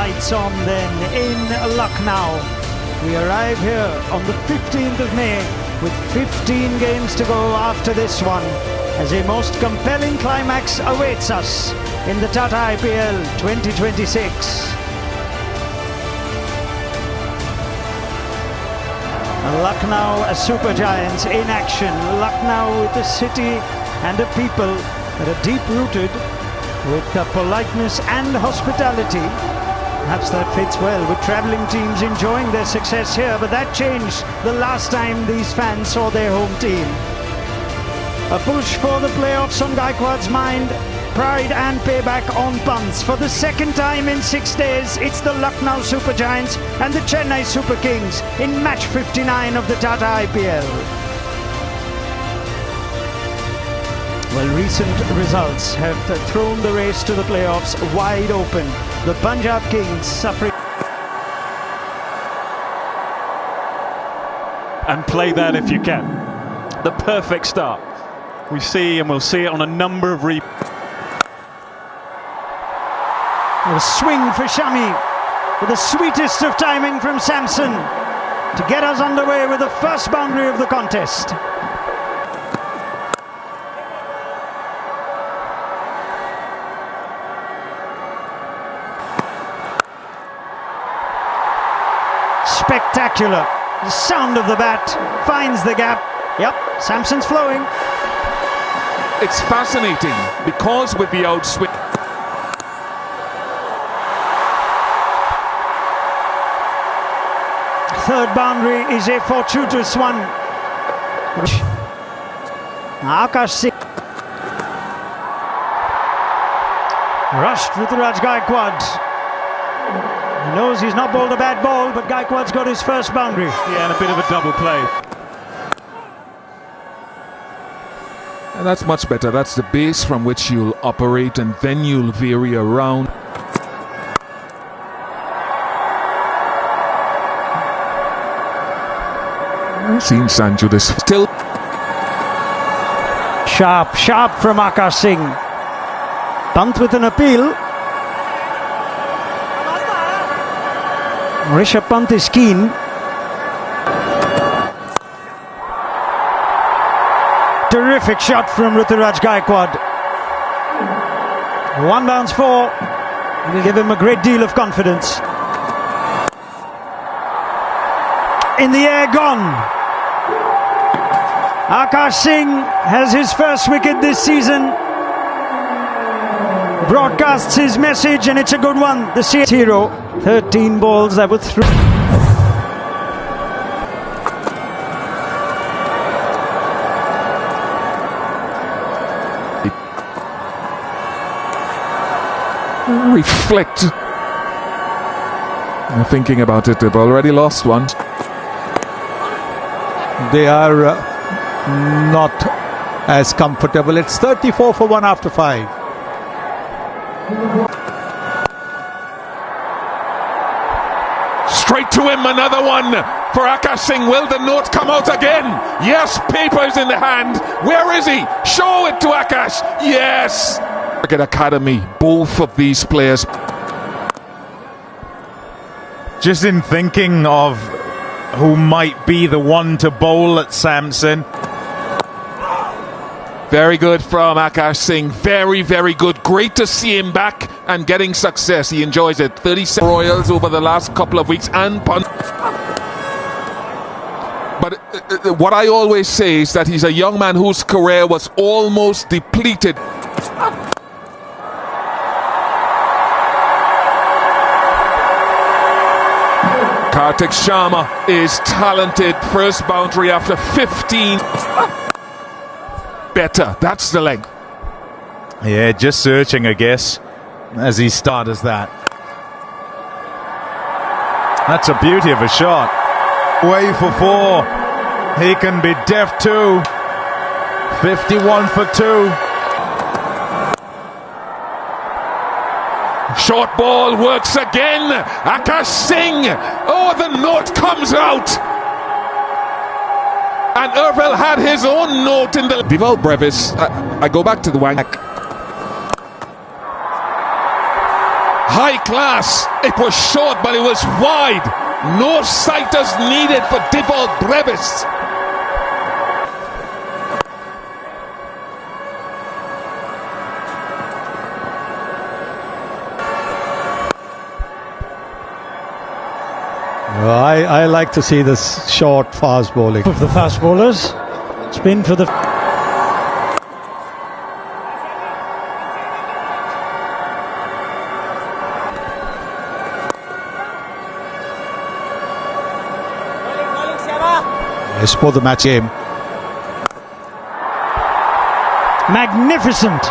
Lights on then in Lucknow. We arrive here on the 15th of May with 15 games to go after this one, as a most compelling climax awaits us in the Tata IPL 2026. Lucknow as Super Giants in action. Lucknow with a city and a people that are deep-rooted with politeness and hospitality. Perhaps that fits well with travelling teams enjoying their success here, but that changed the last time these fans saw their home team. A push for the playoffs on Gaikwad's mind, pride and payback on punts. For the second time in 6 days, it's the Lucknow Super Giants and the Chennai Super Kings in match 59 of the Tata IPL. Well, recent results have thrown the race to the playoffs wide open. The Punjab Kings suffering. And play that if you can. The perfect start. We see, and we'll see it on a number of A swing for Shami with the sweetest of timing from Samson to get us underway with the first boundary of the contest. Spectacular. The sound of the bat finds the gap. Yep, Samson's flowing. It's fascinating because with the outswing. Third boundary is a fortuitous one. Akash Singh rushed Ruturaj Gaikwad. He knows he's not bowled a bad ball, but Gaikwad's got his first boundary. Yeah, and a bit of a double play. And that's much better. That's the base from which you'll operate, and then you'll vary around. I've seen Sanju this still. Sharp from Akash Singh. Pant with an appeal. Rishabh Pant is keen. Terrific shot from Ruturaj Gaikwad. One bounce four. Will give him a great deal of confidence. In the air, gone. Akash Singh has his first wicket this season. Broadcasts his message, and it's a good one. The CS hero. 13 balls that were through. Reflect. I'm thinking about it, they've already lost one. They are not as comfortable. It's 34 for 1 after 5. Straight to him, another one for Akash Singh. Will the note come out again? Yes, papers in the hand. Where is he? Show it to Akash. Yes. Cricket Academy, both of these players. Just in thinking of who might be the one to bowl at Samson. Very good from Akash Singh. Very, very good. Great to see him back and getting success. He enjoys it. 37 Royals over the last couple of weeks and punt. But what I always say is that he's a young man whose career was almost depleted. Kartik Sharma is talented. First boundary after 15. Better. That's the length. Yeah, just searching, I guess, as he starts that. That's a beauty of a shot. Way for 4. He can be deft too. 51 for 2. Short ball works again. Akash Singh. Oh, the note comes out. And Urval had his own note in the... Deval Brevis, I go back to the wank. High class. It was short, but it was wide. No sighters needed for Divock Brevis. I like to see this short, fast bowling. Of the fast bowlers. Spin for the... I suppose the match game. Magnificent.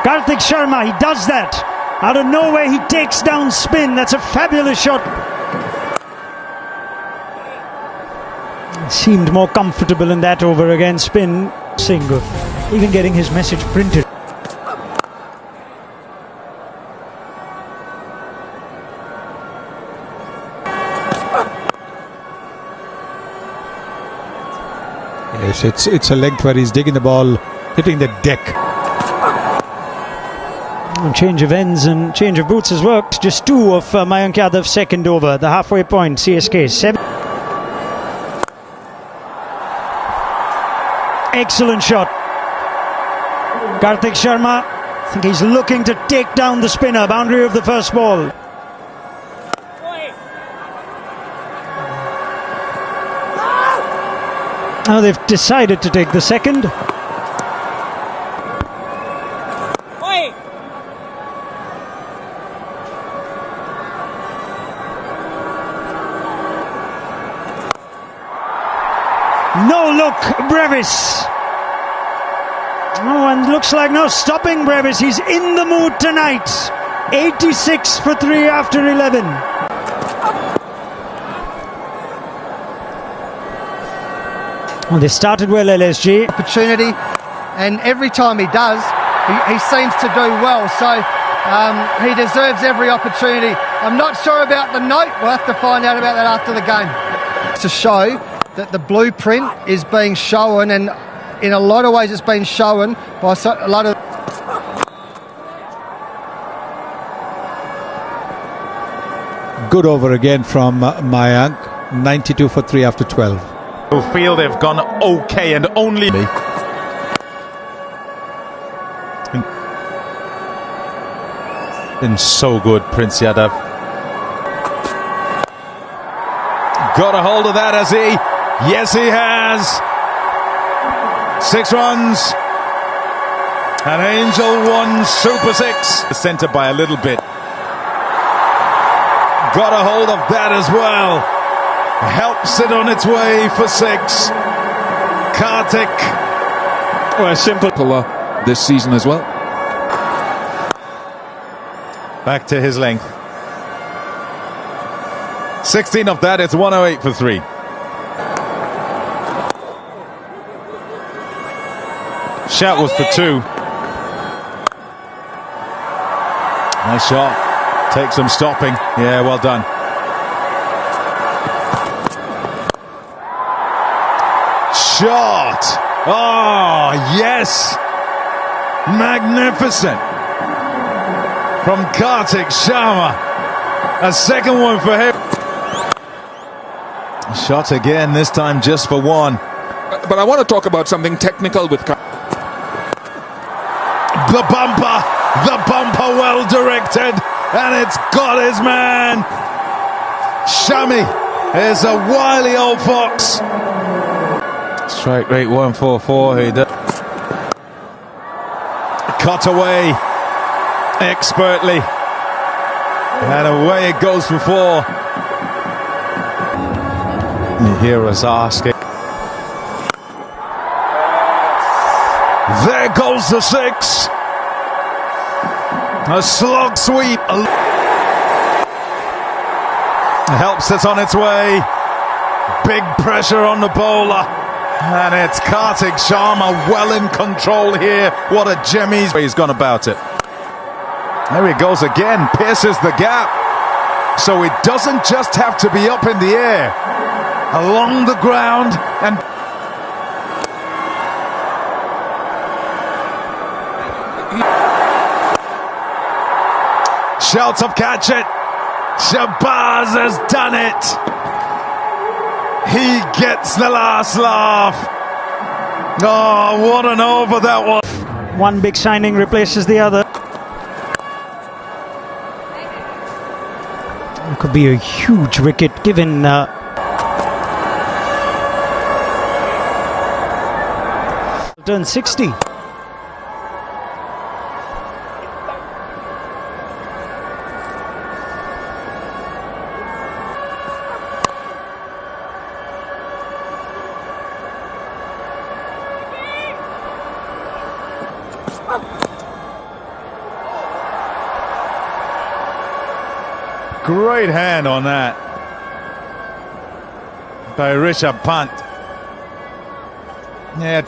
Karthik Sharma, he does that. Out of nowhere, he takes down spin. That's a fabulous shot. Seemed more comfortable in that over again. Spin, single. Even getting his message printed. Yes, it's a length where he's digging the ball, hitting the deck. Change of ends and change of boots has worked. Just two of Mayank Yadav's second over. The halfway point, CSK 7. Excellent shot. Karthik Sharma, I think he's looking to take down the spinner. Boundary of the first ball. Now they've decided to take the second. No look, Brevis. Oh, and looks like no stopping Brevis. He's in the mood tonight. 86 for 3 after 11. Well, they started well, LSG. Opportunity, and every time he does, he seems to do well. So he deserves every opportunity. I'm not sure about the note. We'll have to find out about that after the game. To show that the blueprint is being shown, and in a lot of ways it's been shown by a lot of... Good over again from Mayank. 92 for 3 after 12. Feel they've gone okay and only... Been so good, Prince Yadav. Got a hold of that, has he? Yes, he has. 6 runs. And Angel won Super 6. Centre by a little bit. Got a hold of that as well. Helps it on its way for 6. Karthik. Well, a simple this season as well. Back to his length. 16 of that, it's 108 for 3. Shout was for 2. Nice shot. Takes some stopping. Yeah, well done. Shot. Oh, yes. Magnificent. From Karthik Sharma. A second one for him. Shot again, this time just for 1. But I want to talk about something technical with The bumper well directed, and it's got his man. Shami is a wily old fox. Strike rate 144. He does. Cut away expertly, and away it goes for 4. You hear us asking. There goes the 6. A slog sweep. Helps it on its way. Big pressure on the bowler. And it's Karthik Sharma well in control here. What a gem he's gone about it. There he goes again. Pierces the gap. So it doesn't just have to be up in the air. Along the ground and... Sheltov catch it. Shabazz has done it. He gets the last laugh. Oh, what an over that was. One big signing replaces the other. It could be a huge wicket given turn 60. Great hand on that by Rishabh Pant. Yeah.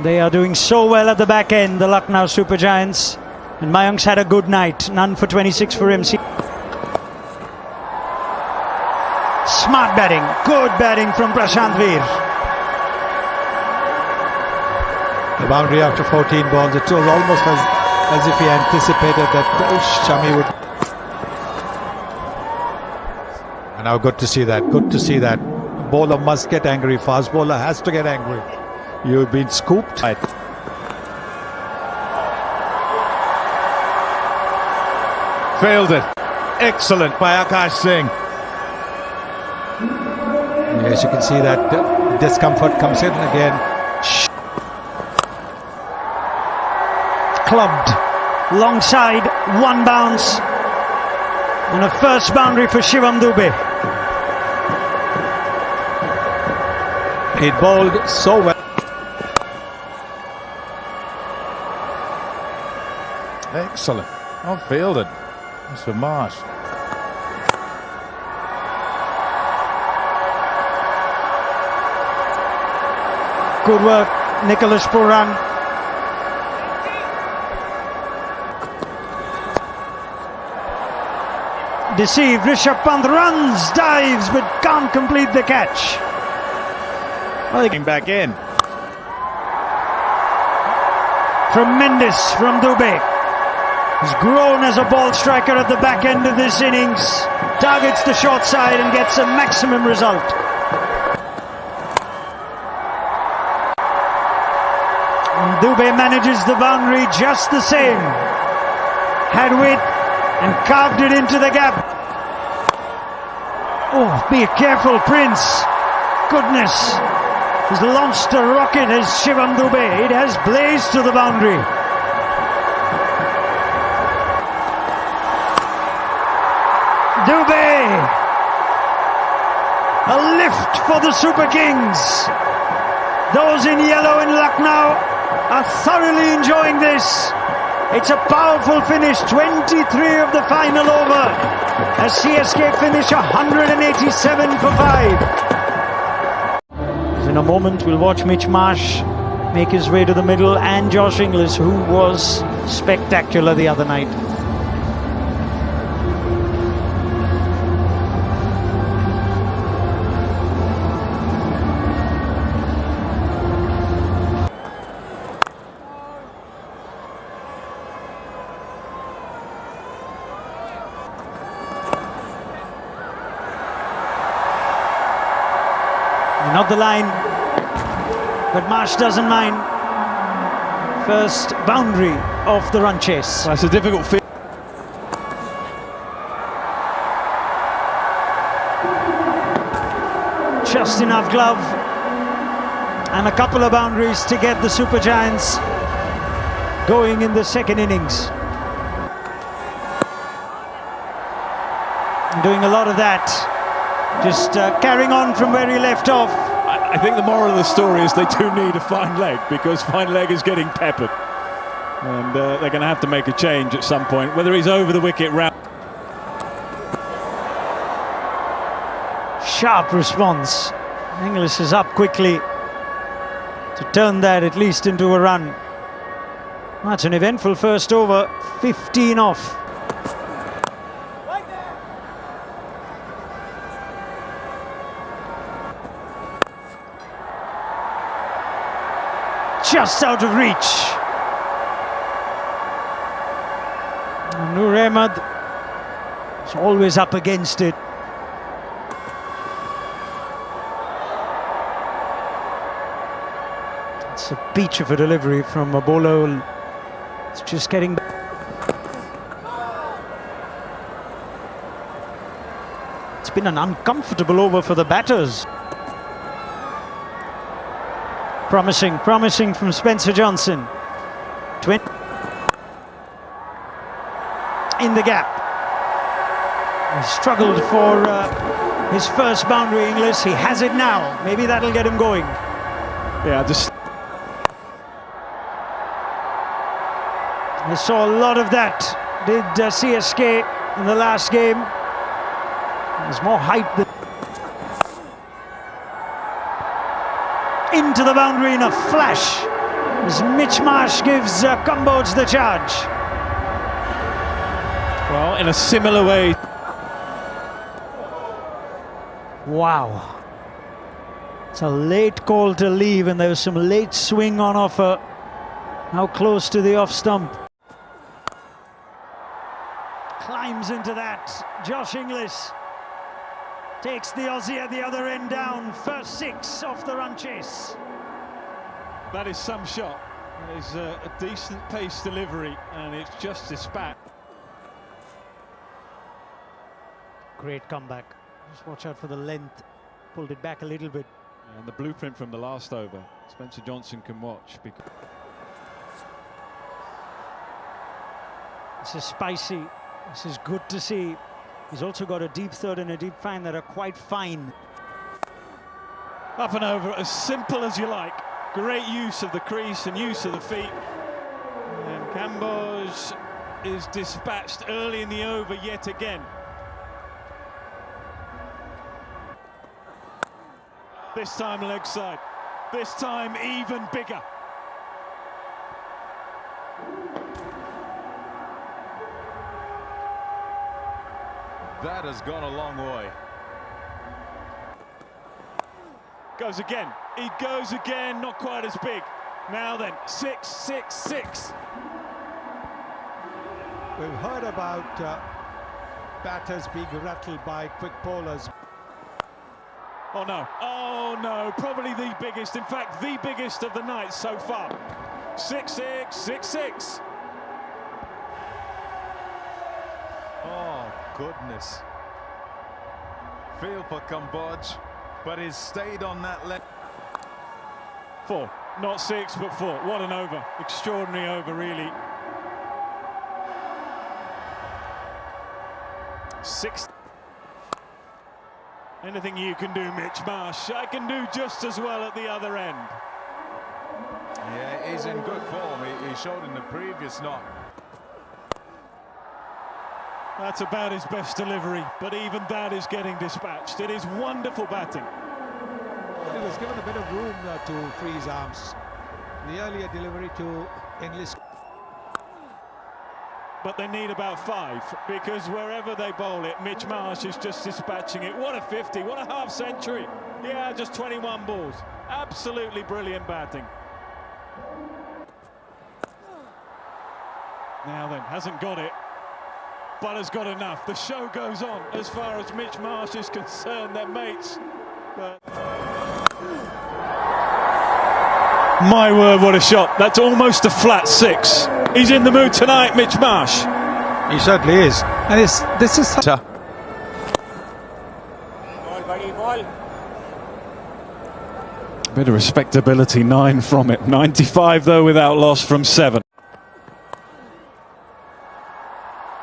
They are doing so well at the back end, the Lucknow Super Giants. And Mayank's had a good night. None for 26 for him. Smart batting. Good batting from Prashant Veer. The boundary after 14 balls. It was almost as if he anticipated that Shami would. And now good to see that. Good to see that. Bowler must get angry. Fast bowler has to get angry. You've been scooped. Right. Failed it. Excellent by Akash Singh. Yes, you can see that discomfort comes in again. Clubbed. Long side. One bounce. And a first boundary for Shivam Dube. He bowled so well. Excellent. Well fielded. Mr. Marsh. Good work, Nicholas Pooran. Deceived, Rishabh Pant runs, dives, but can't complete the catch. Well, Came back in. tremendous from Dube. He's grown as a ball striker at the back end of this innings. Targets the short side and gets a maximum result. And Dube manages the boundary just the same. Had wit and carved it into the gap. Oh, be careful, Prince. Goodness. He's launched a rocket as Shivam Dube. It has blazed to the boundary. Dube! A lift for the Super Kings. Those in yellow in Lucknow are thoroughly enjoying this. It's a powerful finish, 23 of the final over, as CSK finish 187 for 5. In a moment, we'll watch Mitch Marsh make his way to the middle, and Josh Inglis, who was spectacular the other night. Not the line, but Marsh doesn't mind. First boundary of the run chase. That's a difficult field. Just enough glove and a couple of boundaries to get the Super Giants going in the second innings. Doing a lot of that. Just carrying on from where he left off. I think the moral of the story is they do need a fine leg, because fine leg is getting peppered. And they're going to have to make a change at some point, whether he's over the wicket round. Sharp response. Inglis is up quickly to turn that at least into a run. That's an eventful first over, 15 off. Just out of reach. Ahmed is always up against it. It's a peach of a delivery from Abolo. It's just getting back. It's been an uncomfortable over for the batters. Promising from Spencer Johnson. In the gap. He struggled for his first boundary, Inglis. He has it now. Maybe that'll get him going. Yeah, just... We saw a lot of that, did CSK in the last game. There's more height than... Into the boundary in a flash as Mitch Marsh gives Cumbodes the charge. Well, in a similar way. Wow. It's a late call to leave, and there was some late swing on offer. How close to the off stump. Climbs into that. Josh Inglis takes the Aussie at the other end down. First 6 off the run chase. That is some shot. That is a decent pace delivery, and it's just dispatched. Great comeback. Just watch out for the length. Pulled it back a little bit. And the blueprint from the last over, Spencer Johnson can watch. This is spicy. This is good to see. He's also got a deep third and a deep fine that are quite fine. Up and over, as simple as you like. Great use of the crease and use of the feet. And Cambodge is dispatched early in the over yet again. This time leg side. This time even bigger. That has gone a long way. Goes again. He goes again, not quite as big. Now then, 6, 6, 6. We've heard about batters being rattled by quick bowlers. Oh no, probably the biggest, in fact, the biggest of the night so far. 6, 6, 6, 6. Oh, goodness. Feel for Cambodge, but he's stayed on that left. 4, not 6, but 4. What an over. Extraordinary over, really. 6. Anything you can do, Mitch Marsh, I can do just as well at the other end. Yeah, he's in good form. He showed in the previous knock. That's about his best delivery, but even that is getting dispatched. It is wonderful batting. He was given a bit of room to free his arms. The earlier delivery to Inglis. But they need about 5, because wherever they bowl it, Mitch Marsh is just dispatching it. What a 50, what a half century. Yeah, just 21 balls. Absolutely brilliant batting. Now then, hasn't got it, but has got enough. The show goes on as far as Mitch Marsh is concerned. They're mates. But... my word, what a shot. That's almost a flat 6. He's in the mood tonight, Mitch Marsh. He certainly is. And this is... Bit of respectability, 9 from it. 95 though without loss from 7.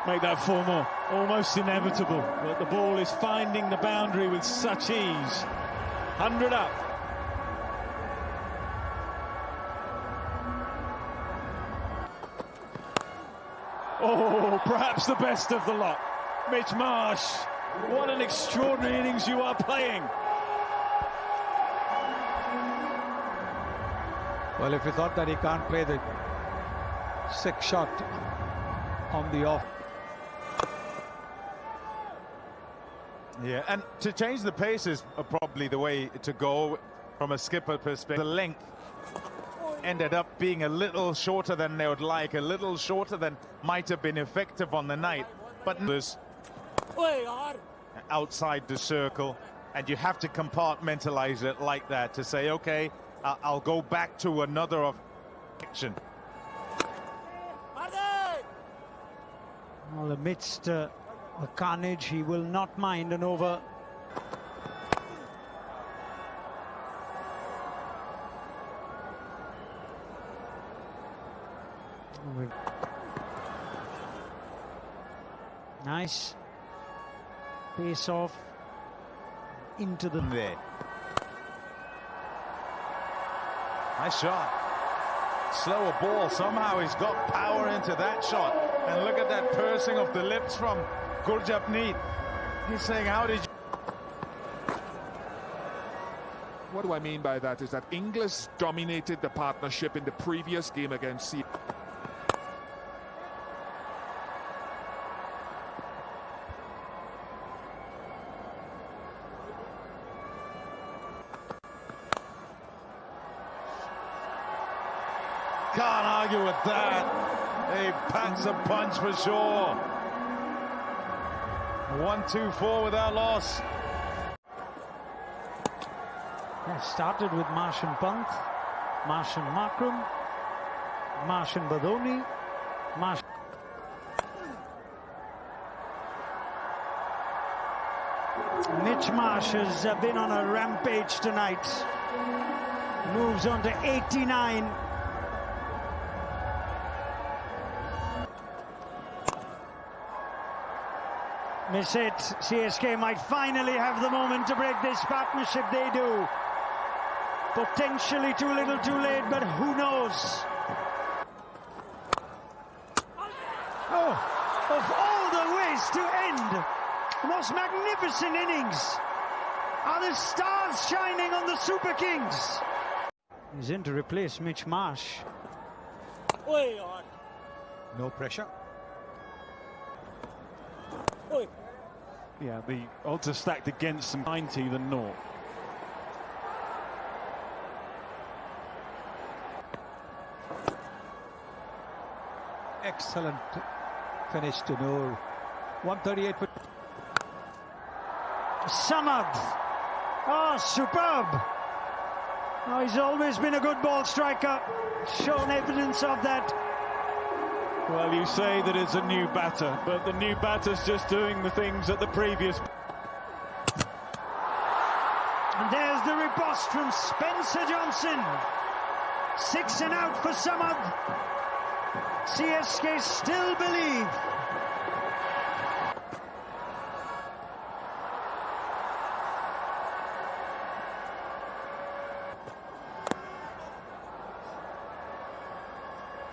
Make that 4 more. Almost inevitable, but the ball is finding the boundary with such ease. 100 up. Oh, perhaps the best of the lot. Mitch Marsh, what an extraordinary innings you are playing. Well, if you thought that he can't play the 6 shot on the off. Yeah, and to change the pace is probably the way to go from a skipper perspective. The length ended up being a little shorter than they would like, a little shorter than might have been effective on the night. but this outside the circle, and you have to compartmentalize it like that to say, okay, I'll go back to another of action. Well, amidst the carnage, he will not mind an over. Nice pace off into the there. Nice shot. Slower ball. Somehow he's got power into that shot. And look at that pursing of the lips from Gurjapneet. He's saying, how did you... What do I mean by that is that Inglis dominated the partnership in the previous game against Sea. Can't argue with that. He packs a punch for sure. 1-2-4 without loss. Yeah, started with Martian Pant, Martian Markram, Martian Badoni, Martian. Mitch Marsh has been on a rampage tonight. Moves on to 89. Miss it. CSK might finally have the moment to break this partnership. They do. Potentially too little too late, but who knows? Oh, of all the ways to end the most magnificent innings are the stars shining on the Super Kings. He's in to replace Mitch Marsh. No pressure. Yeah, the odds are stacked against them 90 than 0. Excellent finish to Noor. 138 for Samad. Oh, superb. Oh, he's always been a good ball striker. Shown evidence of that. Well, you say that it's a new batter, but the new batter's just doing the things that the previous... And there's the riposte from Spencer Johnson. 6 and out for Samad. CSK still believe.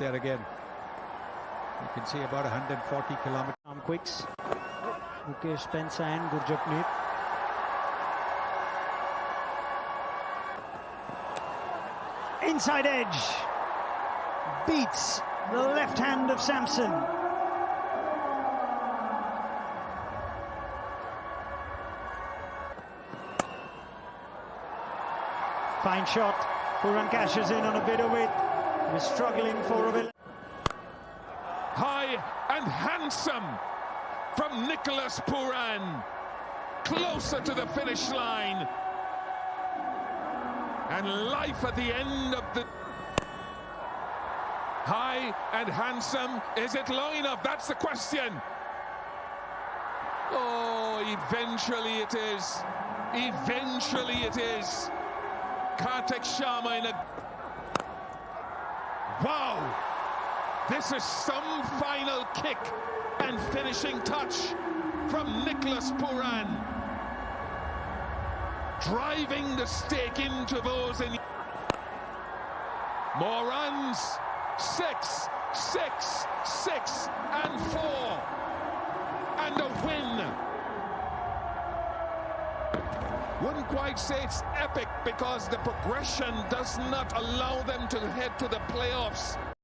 there again. You can see about 140 kilometers. Quicks. Mukesh Spencer and Gurjapneet. Inside edge. Beats the left hand of Samson. Fine shot. Pooran cashes in on a bit of it. We're struggling for a bit. High and handsome from Nicholas Pooran. Closer to the finish line. And life at the end of the... High and handsome. Is it long enough? That's the question. Oh, eventually it is. Eventually it is. Kartik Sharma in a... Wow! This is some final kick and finishing touch from Nicholas Pooran. Driving the stake into those in... More runs. 6, 6, 6 and 4. And a win. Wouldn't quite say it's epic because the progression does not allow them to head to the playoffs.